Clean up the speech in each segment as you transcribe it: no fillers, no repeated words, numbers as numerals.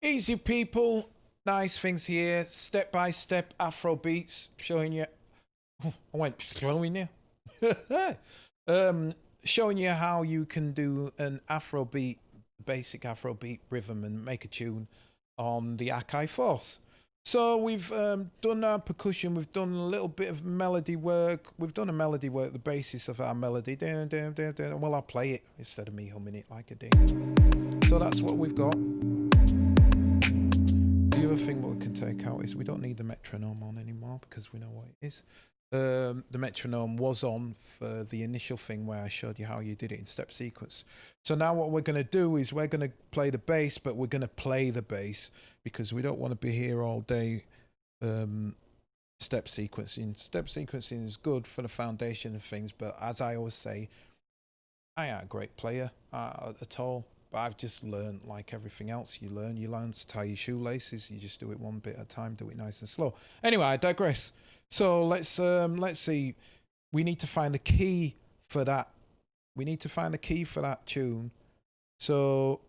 Easy people, nice things here, step by step AfroBeats, showing you. I went showing you. Showing you how you can do an Afrobeat, basic Afrobeat rhythm and make a tune on the Akai Force. So we've done our percussion, we've done a little bit of melody work, we've done a melody work, the basis of our melody, down, down, down, down. Well, I'll play it instead of me humming it like I did. So that's what we've got. The other thing what we can take out is we don't need the metronome on anymore because we know what it is. The metronome was on for the initial thing where I showed you how you did it in step sequence. So now what we're going to do is we're going to play the bass, but we're going to play the bass because we don't want to be here all day step sequencing. Step sequencing is good for the foundation of things, but as I always say, I ain't a great player at all. But I've just learned, like everything else, you learn to tie your shoelaces. You just do it one bit at a time, do it nice and slow. Anyway, I digress. So let's see. We need to find the key for that. We need to find the key for that tune. So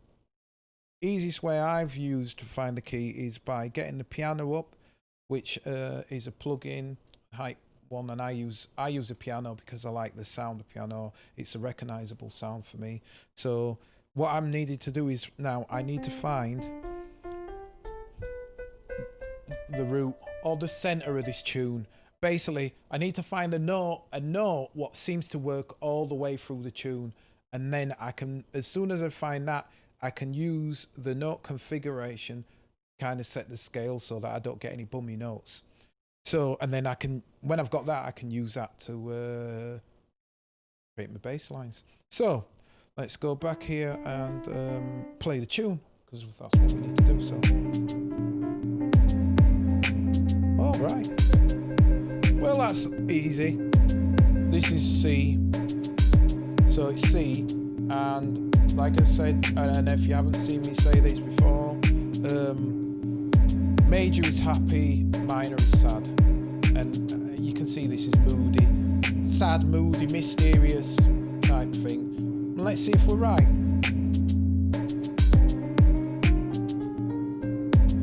easiest way I've used to find the key is by getting the piano up, which is a plug-in hype one, and I use a piano because I like the sound of piano. It's a recognizable sound for me. So what I'm needed to do is now I need to find the root or the center of this tune. Basically, I need to find a note what seems to work all the way through the tune, and then I can, as soon as I find that, I can use the note configuration, kind of set the scale so that I don't get any bummy notes. So, and then I can, when I've got that, I can use that to create my bass lines. So let's go back here and play the tune, because that's what we need to do. So, all right. Well, that's easy. This is C. So it's C, and like I said, and if you haven't seen me say this before, major is happy, minor is sad, and you can see this is moody, sad, moody, mysterious type thing. Let's see if we're right.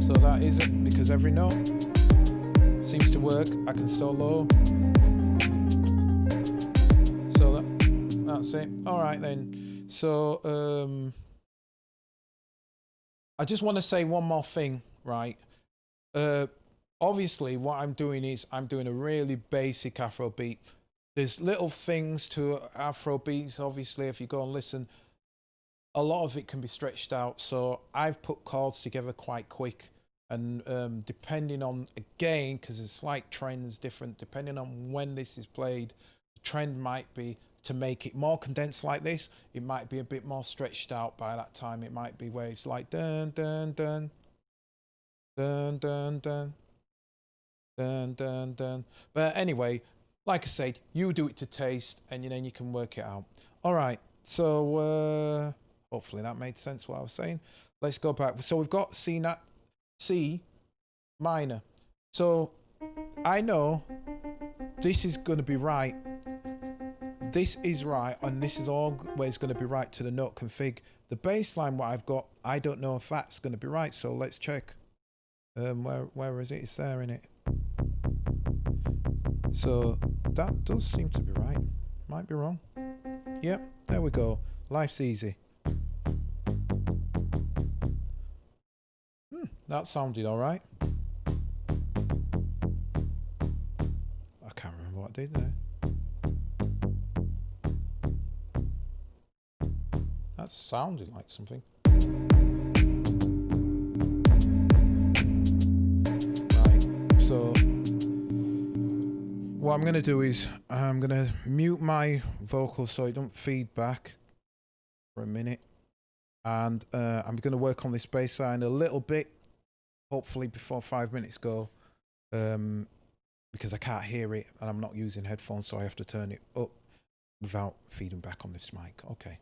So that is it, because every note seems to work. I can solo. So that's it. All right then. So I just want to say one more thing, right? Obviously what I'm doing is I'm doing a really basic Afrobeat. There's little things to Afrobeats, obviously, if you go and listen, a lot of it can be stretched out. So I've put chords together quite quick, and depending on, again, because it's like trends different, depending on when this is played, the trend might be to make it more condensed like this. It might be a bit more stretched out by that time. It might be where it's like dun dun dun dun dun dun dun dun dun. But anyway, like I said, you do it to taste, and then you can work it out. All right, so hopefully that made sense what I was saying. Let's go back. So we've got C minor. So I know this is going to be right. This is right, and this is always going to be right to the note config. The bass line what I've got, I don't know if that's going to be right, so let's check. Where is it? It's there, in it. So that does seem to be right. Might be wrong. Yep, there we go. Life's easy. That sounded all right. I can't remember what I did there. That sounded like something. Right, so what I'm going to do is I'm going to mute my vocals so it don't feed back for a minute. And I'm going to work on this bass line a little bit, hopefully before 5 minutes go, because I can't hear it and I'm not using headphones, so I have to turn it up without feeding back on this mic. Okay.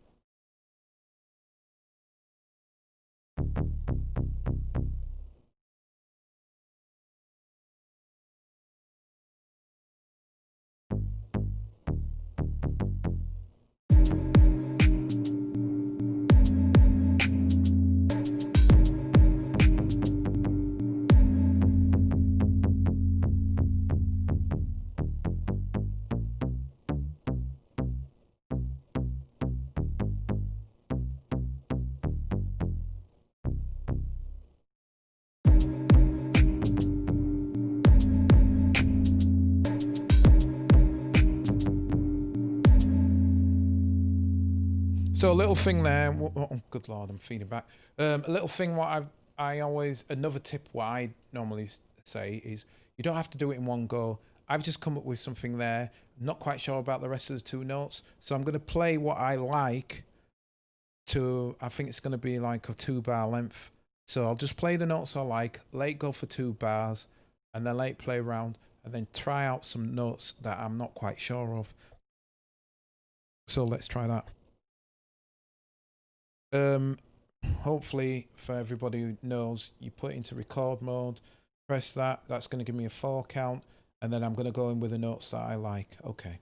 So a little thing there. Oh, good Lord, I'm feeding back. A little thing what I always, another tip what I normally say is you don't have to do it in one go. I've just come up with something there. I'm not quite sure about the rest of the two notes. So I'm going to play what I like to, I think it's going to be like a 2-bar length. So I'll just play the notes I like, let it go for 2 bars, and then let it play around, and then try out some notes that I'm not quite sure of. So let's try that. Hopefully for everybody who knows, you put it into record mode, press that, that's going to give me a 4 count, and then I'm going to go in with the notes that I like. Okay.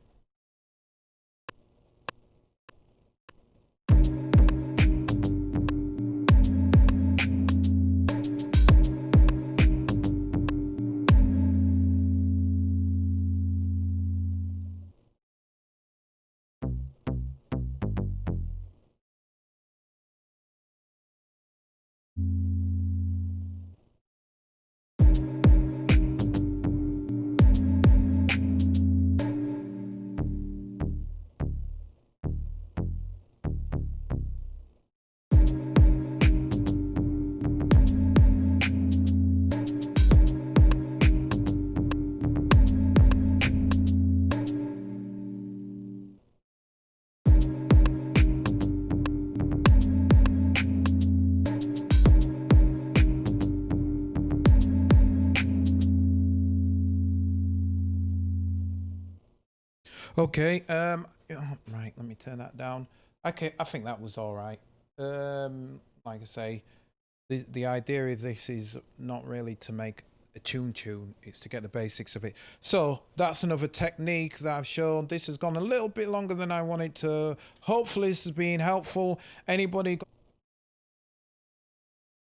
Okay, right, let me turn that down. Okay, I think that was all right. Like I say, the idea of this is not really to make a tune, it's to get the basics of it. So that's another technique that I've shown. This has gone a little bit longer than I wanted to. Hopefully this has been helpful. Anybody